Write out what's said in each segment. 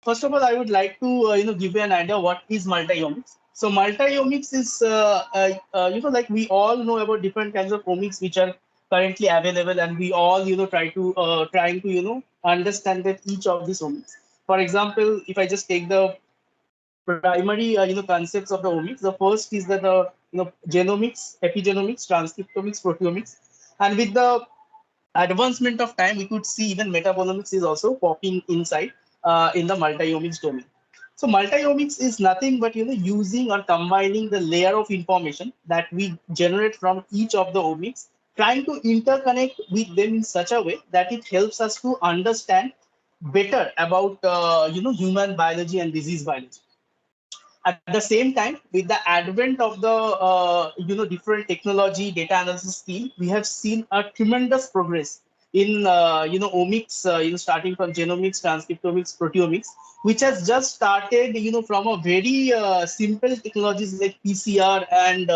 first of all, I would like to give you an idea what is multi-omics. So multi-omics is like we all know about different kinds of omics which are currently available, and we all trying to understand that each of these omics. For example, if I just take the primary concepts of the omics, the first is that the genomics, epigenomics, transcriptomics, proteomics, and with the advancement of time, we could see even metabolomics is also popping inside in the multi-omics domain. So multi-omics is nothing but using or combining the layer of information that we generate from each of the omics, trying to interconnect with them in such a way that it helps us to understand better about human biology and disease biology. At the same time, with the advent of the different technology, data analysis field, we have seen a tremendous progress in omics, starting from genomics, transcriptomics, proteomics, which has just started from a very simple technologies like PCR and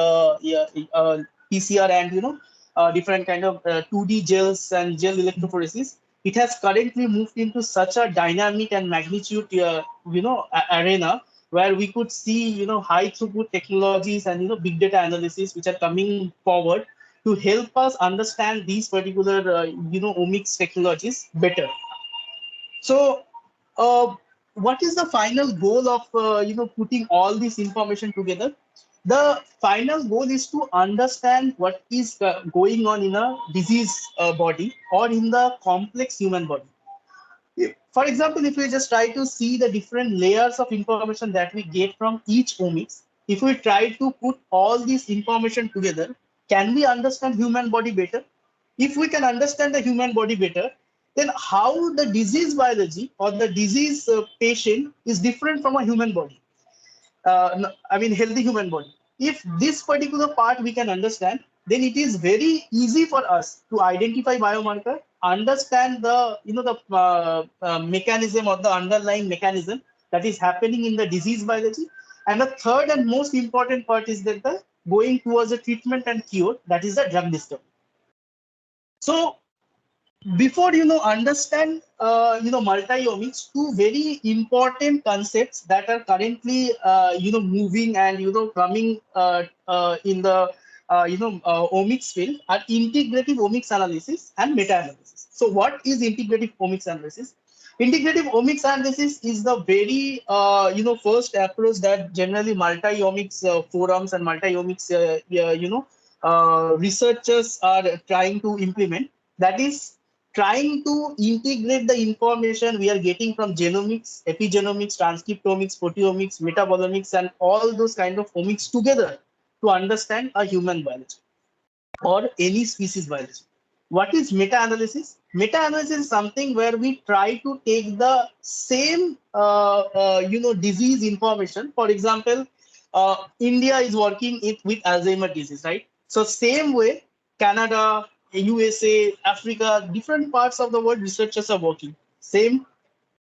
different kind of 2D gels and gel electrophoresis. It has currently moved into such a dynamic and magnitude arena where we could see high throughput technologies and big data analysis which are coming forward to help us understand these particular omics technologies better. So what is the final goal of putting all this information together? The final goal is to understand what is going on in a disease body or in the complex human body. For example, if we just try to see the different layers of information that we get from each omics, if we try to put all this information together, can we understand human body better? If we can understand the human body better, then how the disease biology or the disease patient is different from a human body? I mean, healthy human body. If this particular part we can understand, then it is very easy for us to identify biomarker, understand the mechanism or the underlying mechanism that is happening in the disease biology. And the third and most important part is that the going towards a treatment and cure, that is the drug discovery. So before understand multi-omics, two very important concepts that are currently moving and coming in the omics field are integrative omics analysis and meta-analysis. So what is integrative omics analysis? Integrative omics analysis is the very first approach that generally multi-omics forums and multi-omics researchers are trying to implement. That is trying to integrate the information we are getting from genomics, epigenomics, transcriptomics, proteomics, metabolomics, and all those kind of omics together to understand a human biology or any species biology. What is meta-analysis? Meta-analysis is something where we try to take the same disease information. For example, India is working with Alzheimer's disease, right? So same way, Canada, USA, Africa, different parts of the world, researchers are working. Same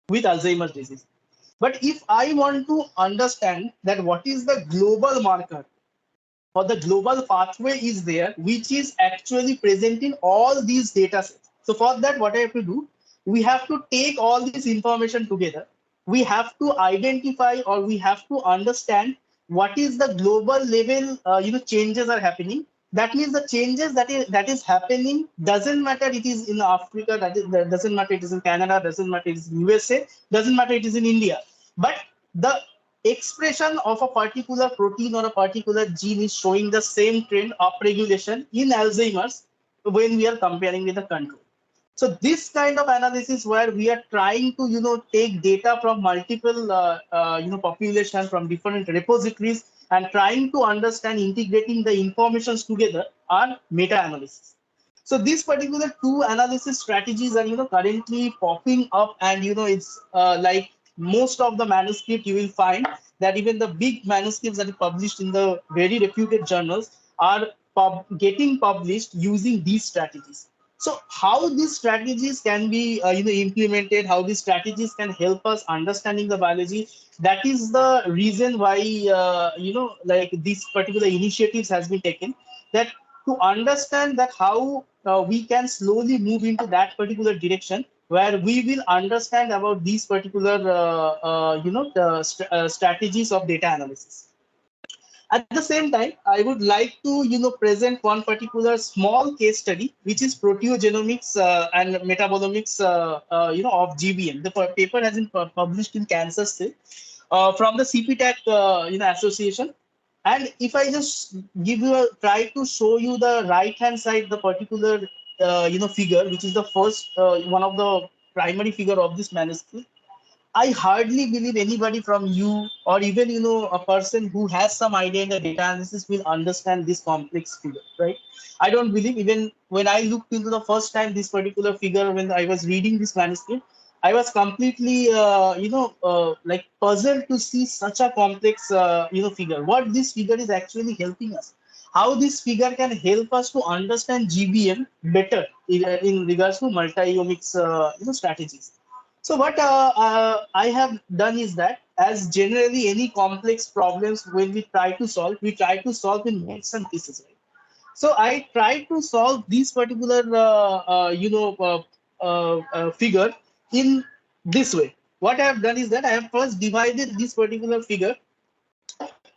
with Alzheimer's disease. But if I want to understand that what is the global marker or the global pathway is there, which is actually present in all these data sets. So for that, what I have to do, we have to take all this information together. We have to identify or we have to understand what is the global level changes are happening. That means the changes that is happening doesn't matter it is in Africa, that doesn't matter it is in Canada, doesn't matter it is in USA, doesn't matter it is in India. But the expression of a particular protein or a particular gene is showing the same trend of regulation in Alzheimer's when we are comparing with the control. So this kind of analysis where we are trying to take data from multiple population from different repositories and trying to understand integrating the informations together are meta-analysis. So these particular two analysis strategies are currently popping up, and it's like most of the manuscript you will find that even the big manuscripts that are published in the very reputed journals are getting published using these strategies. So how these strategies can be implemented, how these strategies can help us understanding the biology, that is the reason why like these particular initiatives has been taken, that to understand that how we can slowly move into that particular direction, where we will understand about these particular strategies of data analysis. At the same time, I would like to present one particular small case study, which is proteogenomics and metabolomics of GBM. The paper has been published in Cancer Cell from the CPTAC association. And if I just give you a try to show you the right hand side, the particular figure, which is the first one of the primary figure of this manuscript, I hardly believe anybody from you or even a person who has some idea in the data analysis will understand this complex figure, right? I don't believe, even when I looked into the first time this particular figure when I was reading this manuscript, I was completely like puzzled to see such a complex figure. What this figure is actually helping us, how this figure can help us to understand GBM better in regards to multi-omics strategies. So what I have done is that, as generally any complex problems when we try to solve in bits and pieces, right? So I try to solve this particular figure in this way. What I have done is that I have first divided this particular figure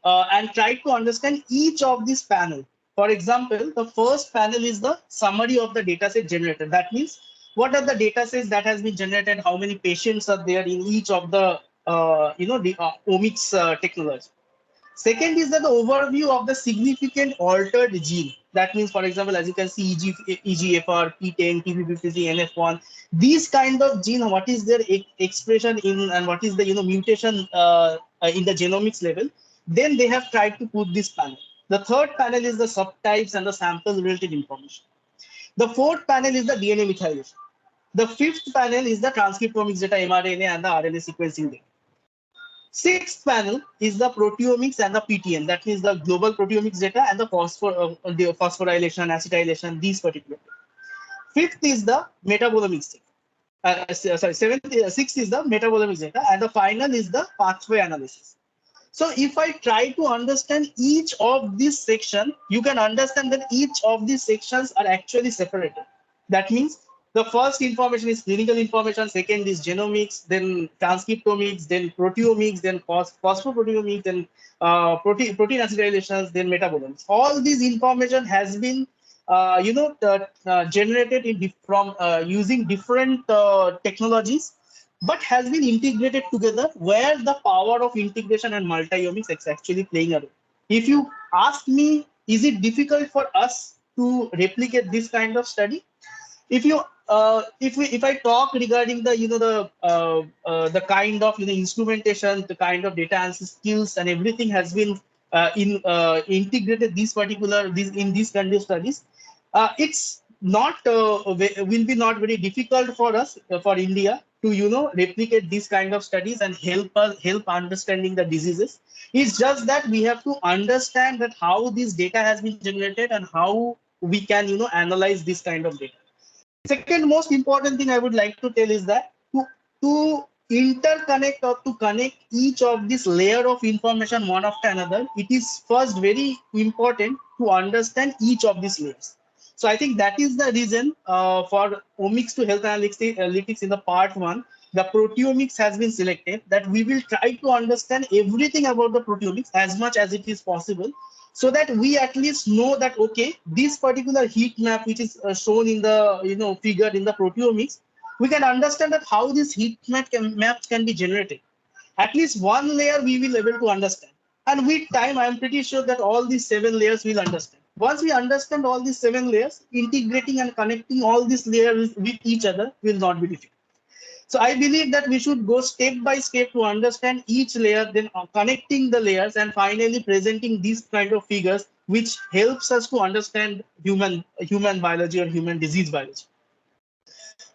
and tried to understand each of this panel. For example, the first panel is the summary of the dataset generated. That means what are the datasets that has been generated, how many patients are there in each of the omics technology. Second is that the overview of the significant altered gene. That means, for example, as you can see, EGFR, P10, TP53, NF1, these kind of gene, what is their expression in and what is the mutation in the genomics level. Then they have tried to put this panel. The third panel is the subtypes and the sample related information. The fourth panel is the DNA methylation. The fifth panel is the transcriptomics data, mRNA and the RNA sequencing data. Sixth panel is the proteomics and the PTM. That means the global proteomics data and the phosphorylation, acetylation, these particular. Fifth is the metabolomics data. Sixth is the metabolomics data, and the final is the pathway analysis. So if I try to understand each of these sections, you can understand that each of these sections are actually separated. That means the first information is clinical information, second is genomics, then transcriptomics, then proteomics, then phosphoproteomics, then protein acetylations, then metabolomics. All this information has been generated from using different technologies, but has been integrated together, where the power of integration and multi-omics is actually playing a role. If you ask me, is it difficult for us to replicate this kind of study? If I talk regarding the kind of instrumentation, the kind of data analysis skills and everything has been integrated in these kind of studies, it's not will be not very difficult for us for India to replicate these kind of studies and help understanding the diseases. It's just that we have to understand that how this data has been generated and how we can analyze this kind of data. Second most important thing I would like to tell is that to interconnect or to connect each of this layer of information one after another, it is first very important to understand each of these layers. So I think that is the reason for omics to health analytics in the part 1, the proteomics has been selected, that we will try to understand everything about the proteomics as much as it is possible, so that we at least know that, okay, this particular heat map which is shown in the figure in the proteomics, we can understand that how this heat maps can be generated. At least one layer we will able to understand, and with time I am pretty sure that all these 7 layers will understand. Once we understand all these 7 layers, integrating and connecting all these layers with each other will not be difficult. So I believe that we should go step by step to understand each layer, then connecting the layers, and finally presenting these kind of figures, which helps us to understand human biology or human disease biology.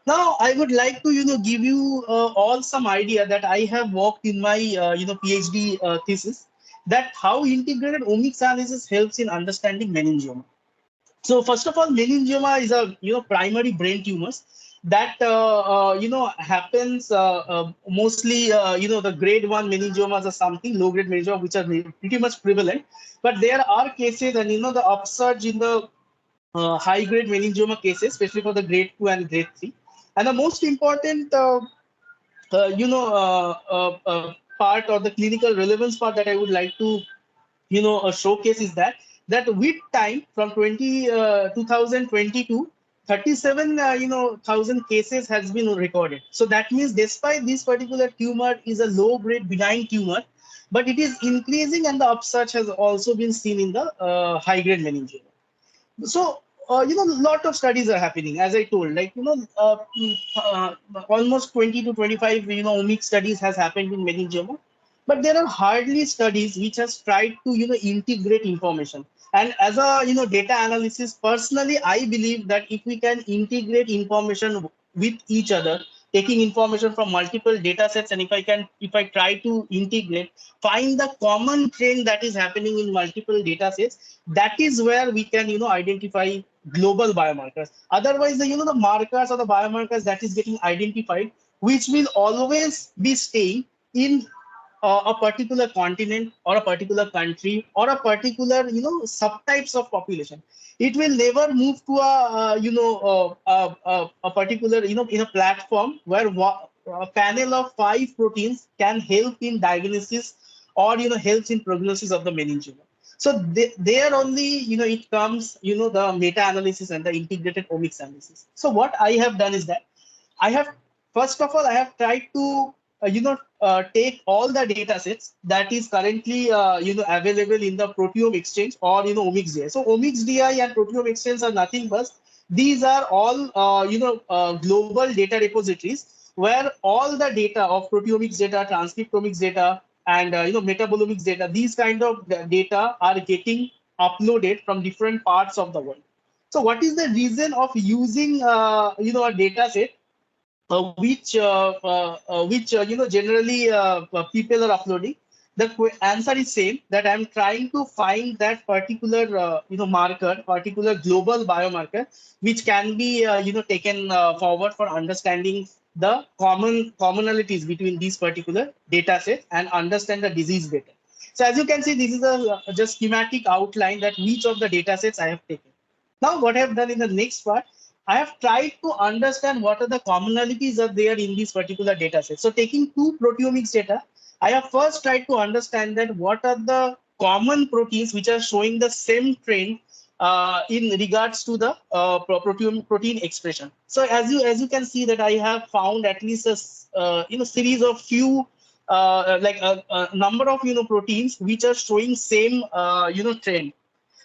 Now, I would like to give you all some idea that I have worked in my PhD thesis, that how integrated omics analysis helps in understanding meningioma. So first of all, meningioma is a primary brain tumors that happens mostly the grade 1 meningiomas or something, low grade meningioma, which are pretty much prevalent. But there are cases, and the upsurge in the high grade meningioma cases, especially for the grade 2 and grade 3. And the most important part or the clinical relevance part that I would like to showcase is that with time from 2022 37 thousand cases has been recorded. So that means despite this particular tumor is a low grade benign tumor, but it is increasing, and the upsurge has also been seen in the high grade meningioma. So lot of studies are happening, as I told, like almost 20 to 25 omics studies has happened in meningioma, but there are hardly studies which has tried to integrate information. And as a data analysis, personally I believe that if we can integrate information with each other, taking information from multiple data sets, and if I try to integrate, find the common trend that is happening in multiple data sets, that is where we can identify global biomarkers. Otherwise, the markers or the biomarkers that is getting identified, which will always be staying in a particular continent or a particular country or a particular subtypes of population. It will never move to a particular in a platform where a panel of 5 proteins can help in diagnosis or helps in prognosis of the meningioma. So there only it comes the meta analysis and the integrated omics analysis. So what I have done is that I have, first of all, I have tried to take all the data sets that is currently available in the proteome exchange or omics DI. So omics DI and proteome exchange are nothing but these are all global data repositories where all the data of proteomics data, transcriptomics data, and metabolomics data, these kind of data are getting uploaded from different parts of the world. So what is the reason of using a data set which generally people are uploading? The answer is same, that I'm trying to find that particular marker, particular global biomarker, which can be taken forward for understanding the commonalities between these particular data sets and understand the disease better. So as you can see, this is a just schematic outline that which of the data sets I have taken. Now what I have done in the next part, I have tried to understand what are the commonalities are there in this particular data set. So taking two proteomics data, I have first tried to understand that what are the common proteins which are showing the same trend in regards to the protein expression. So as you can see that I have found at least a series of few like a number of proteins which are showing same trend.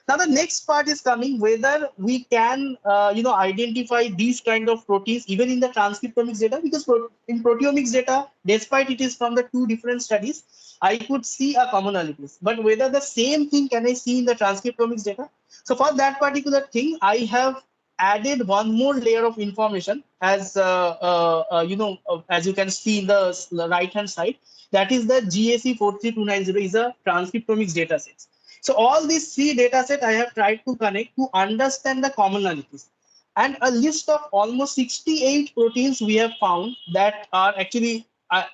Now the next part is coming, whether we can identify these kind of proteins even in the transcriptomics data, because in proteomics data, despite it is from the two different studies, I could see a commonalities. But whether the same thing can I see in the transcriptomics data? So for that particular thing, I have added one more layer of information, as as you can see in the right hand side, that is the GAC 43290 is a transcriptomics data set. So all these three data set I have tried to connect to understand the commonalities, and a list of almost 68 proteins we have found that are actually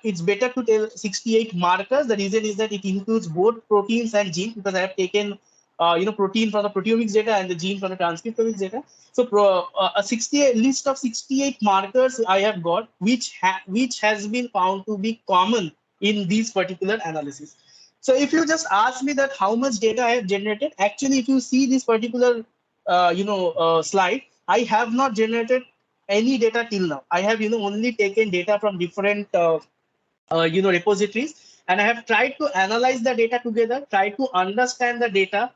it's better to tell 68 markers. The reason is that it includes both proteins and genes, because I have taken protein from the proteomics data and the gene from the transcriptomics data. So a 68 list of 68 markers I have got, which has been found to be common in these particular analysis. So if you just ask me that how much data I have generated, actually, if you see this particular slide, I have not generated any data till now. I have only taken data from different repositories, and I have tried to analyze the data together, try to understand the data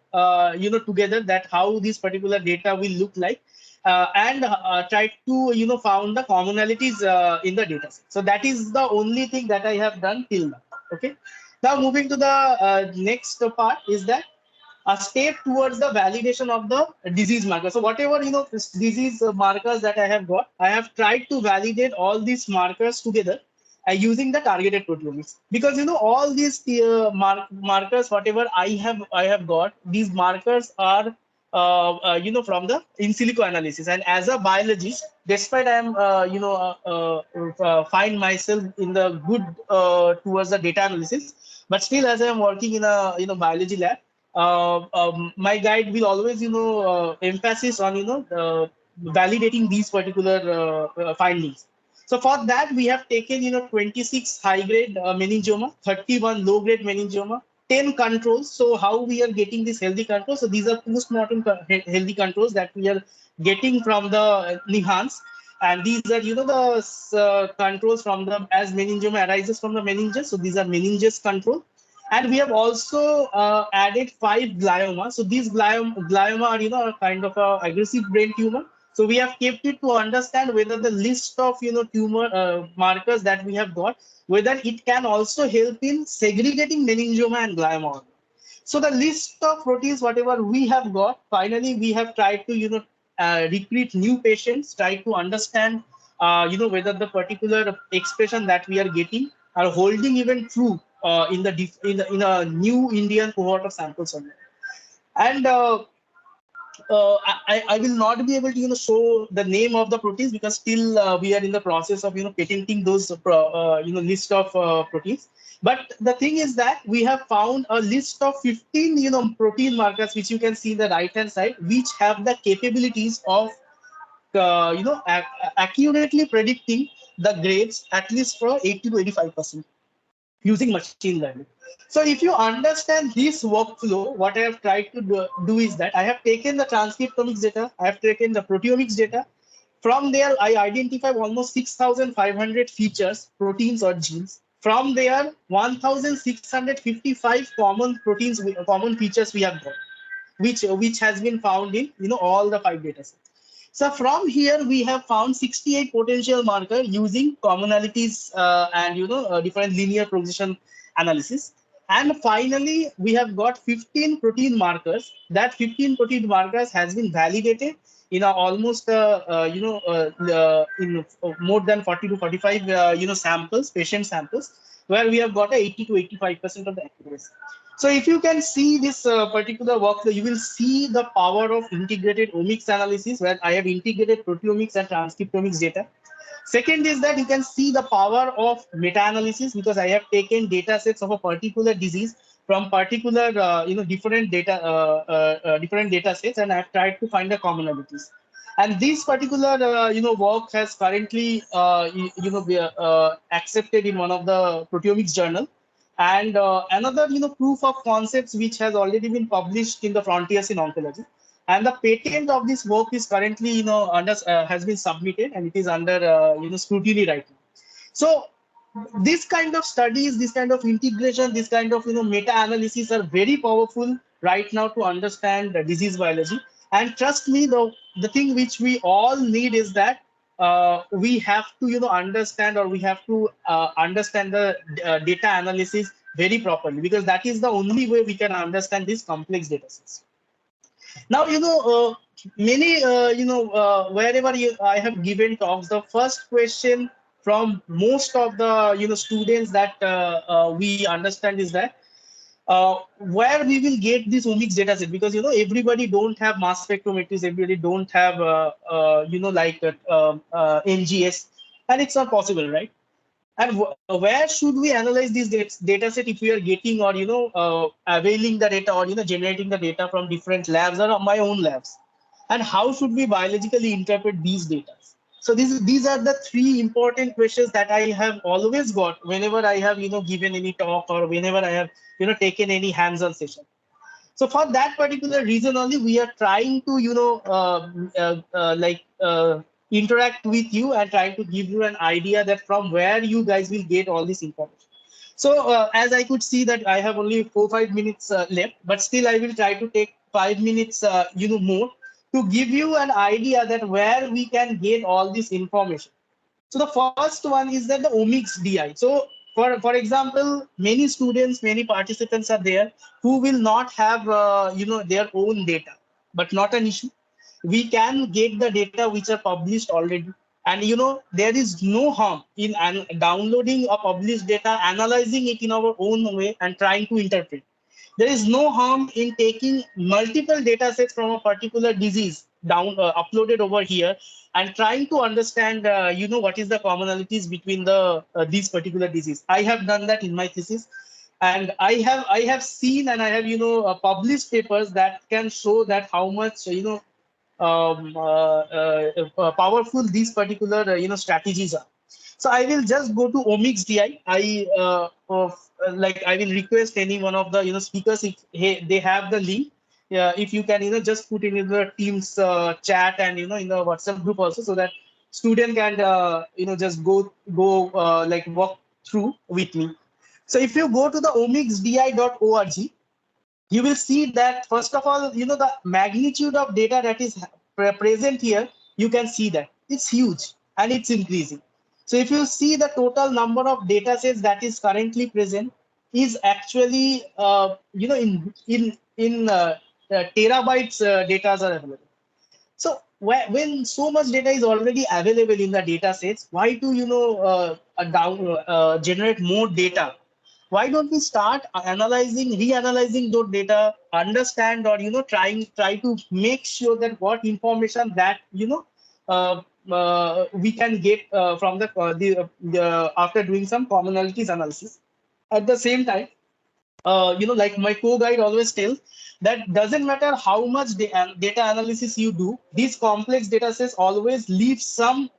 together, that how this particular data will look like, and try to found the commonalities in the data set. So that is the only thing that I have done till now. Okay. Now moving to the next part is that a step towards the validation of the disease marker. So whatever disease markers that I have got, I have tried to validate all these markers together using the targeted proteomics, because all these markers, whatever I have got, these markers are from the in silico analysis. And as a biologist, despite I am find myself in the good towards the data analysis, but still as I am working in a biology lab, my guide will always emphasis on validating these particular findings. So for that, we have taken 26 high-grade meningioma, 31 low-grade meningioma, 10 controls. So how we are getting this healthy control? So these are post-mortem healthy controls that we are getting from the NIHANS, and these are the controls from the as meningioma arises from the meninges. So these are meninges control. And we have also added 5 glioma. So these glioma are, a kind of a aggressive brain tumor. So we have kept it to understand whether the list of, tumor markers that we have got, whether it can also help in segregating meningioma and glioma. So the list of proteins, whatever we have got, finally we have tried to, recruit new patients, try to understand, whether the particular expression that we are getting are holding even true in a new Indian cohort of samples. And I will not be able to show the name of the proteins because still we are in the process of patenting those list of proteins. But the thing is that we have found a list of 15 protein markers, which you can see in the right hand side, which have the capabilities of accurately predicting the grades at least for 80 to 85% using machine learning. So if you understand this workflow, what I have tried to do is that I have taken the transcriptomics data, I have taken the proteomics data. From there, I identify almost 6,500 features, proteins or genes. From there, 1,655 common proteins, common features we have got, which has been found in all the 5 data sets. So from here, we have found 68 potential marker using commonalities and different linear progression analysis. And finally, we have got 15 protein markers. That 15 protein markers has been validated in almost in more than 40 to 45 samples, patient samples, where we have got a 80 to 85% of the accuracy. So if you can see this particular workflow, you will see the power of integrated omics analysis, where I have integrated proteomics and transcriptomics data. Second is that you can see the power of meta-analysis, because I have taken data sets of a particular disease from particular different data sets, and I have tried to find the commonalities. And this particular work has currently accepted in one of the proteomics journal. And another proof of concepts which has already been published in the Frontiers in Oncology. And the patent of this work is currently under has been submitted, and it is under scrutiny right now. So this kind of studies, this kind of integration, this kind of meta-analysis are very powerful right now to understand the disease biology. And trust me, the thing which we all need is that we have to understand, or we have to understand the data analysis very properly, because that is the only way we can understand these complex data sets. Now, many, wherever I have given talks, the first question from most of the, students that we understand is that where we will get this omics data set, because, everybody don't have mass spectrometries, everybody don't have, NGS, and it's not possible, right? And where should we analyze this data set if we are getting, or availing the data, or generating the data from different labs or my own labs? And how should we biologically interpret these data? So these are the 3 important questions that I have always got whenever I have given any talk, or whenever I have taken any hands-on session. So for that particular reason only, we are trying to interact with you and trying to give you an idea that from where you guys will get all this information. So as I could see that I have only 4-5 minutes left, but still I will try to take 5 minutes more to give you an idea that where we can get all this information. So the first one is that the omics DI. So for example, many students, many participants are there who will not have their own data, but not an issue. We can get the data which are published already, and there is no harm in downloading a published data, analyzing it in our own way, and trying to interpret. There is no harm in taking multiple data sets from a particular disease uploaded over here, and trying to understand what is the commonalities between the these particular disease. I have done that in my thesis, and I have seen, and I have published papers that can show that how much powerful these particular strategies are. So I will just go to Omics DI. I will request any one of the speakers if they have the link. Yeah, if you can just put in the Teams chat and in the WhatsApp group also, so that student can just go like walk through with me. So if you go to the omicsdi.org, you will see that first of all, the magnitude of data that is present here, you can see that it's huge and it's increasing. So if you see the total number of data sets that is currently present is actually terabytes data are available. So when so much data is already available in the data sets, why do generate more data? Why don't we start analyzing, reanalyzing those data, understand, or try to make sure that what information that we can get from the after doing some commonalities analysis. At the same time, like my co-guide always tells, that doesn't matter how much data analysis you do, these complex data sets always leave some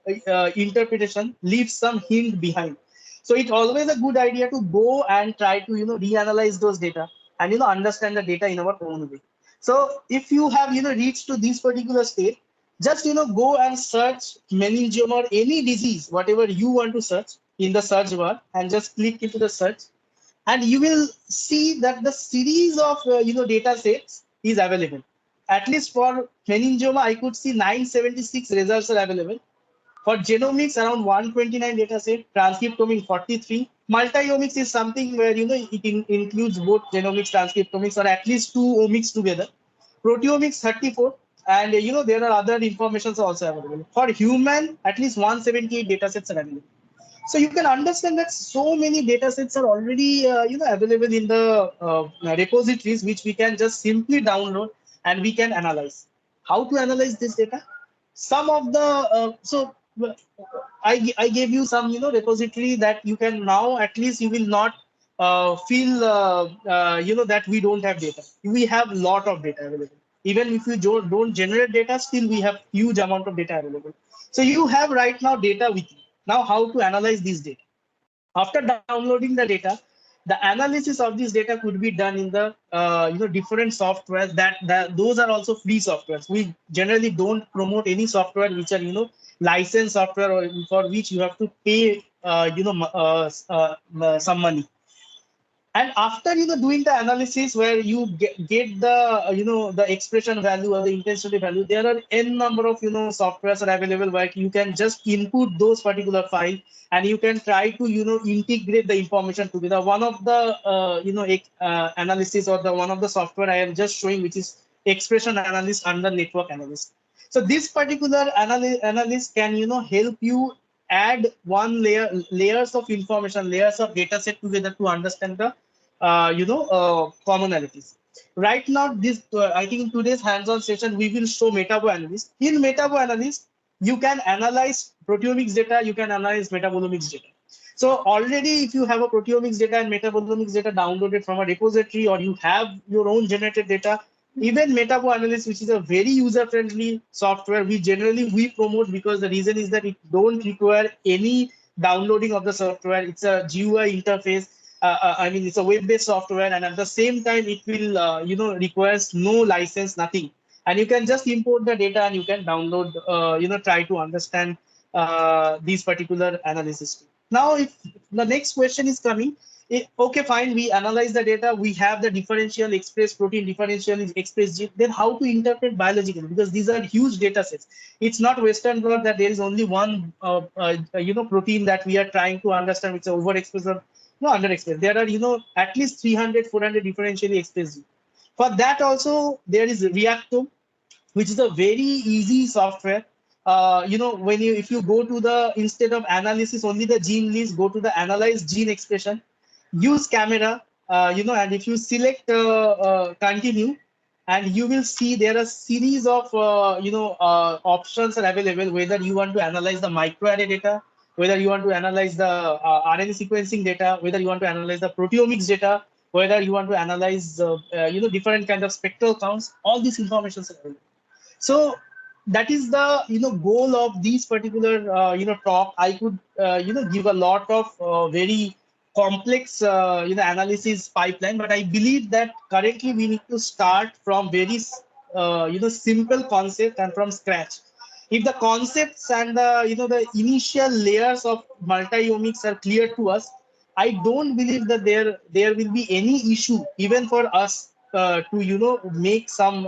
interpretation, leave some hint behind. So it's always a good idea to go and try to reanalyze those data and understand the data in our own way. So if you have reached to this particular state, just go and search meningioma or any disease, whatever you want to search in the search bar, and just click into the search, and you will see that the series of data sets is available. At least for meningioma, I could see 976 results are available. For genomics, around 129 data set, transcriptomics 43. Multi-omics is something where it includes both genomics, transcriptomics, or at least two omics together. Proteomics 34, and there are other informations also available. For human, at least 178 data sets are available. So you can understand that so many data sets are already available in the repositories, which we can just simply download and we can analyze. How to analyze this data? Some of the I gave you some repository that you can now, at least you will not feel that we don't have data. We have lot of data available. Even if you don't generate data, still we have huge amount of data available. So you have right now data with you. Now how to analyze this data? After downloading the data, the analysis of this data could be done in the different softwares that those are also free softwares. We generally don't promote any software which are licensed software, or for which you have to pay some money. And after doing the analysis where you get the the expression value or the intensity value, there are n number of softwares are available where you can just input those particular file, and you can try to integrate the information together. One of the analysis, or the one of the software I am just showing, which is expression analyst under network analyst. So this particular analyst can help you add layers of information, layers of data set together to understand the commonalities. Right now, this I think in today's hands-on session we will show metabo analysis. In metabo analysis, you can analyze proteomics data, you can analyze metabolomics data. So already, if you have a proteomics data and metabolomics data downloaded from a repository, or you have your own generated data, even metabo analysis, which is a very user-friendly software, we promote, because the reason is that it don't require any downloading of the software. It's a GUI interface. I mean, it's a web-based software, and at the same time, it will requires no license, nothing, and you can just import the data and you can download. Try to understand these particular analysis. Now, if the next question is coming, okay, fine, we analyze the data, we have the differential express protein, differential express gene, then how to interpret biologically? Because these are huge data sets. It's not Western blot that there is only one protein that we are trying to understand, which is overexpressed or underexpressed. There are at least 300, 400 differentially expressed genes. For that also, there is Reactome, which is a very easy software. When if you go to the, instead of analysis only the gene list, go to the analyze gene expression, use camera, and if you select continue, and you will see there are series of options are available, whether you want to analyze the microarray data, whether you want to analyze the RNA sequencing data, whether you want to analyze the proteomics data, whether you want to analyze different kind of spectral counts. All these information are available. So that is the goal of these particular talk. I could give a lot of very complex analysis pipeline, but I believe that currently we need to start from very simple concept and from scratch. If the concepts and the the initial layers of multi-omics are clear to us, I don't believe that there will be any issue even for us to make some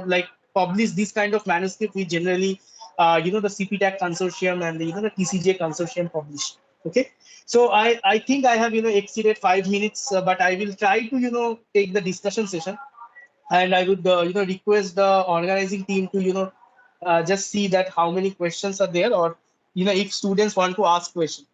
like publish this kind of manuscript we generally the CPTAC consortium and the the TCJ consortium publish. Okay, so I think I have exceeded 5 minutes, but I will try to take the discussion session, and I would request the organizing team to just see that how many questions are there, or if students want to ask questions.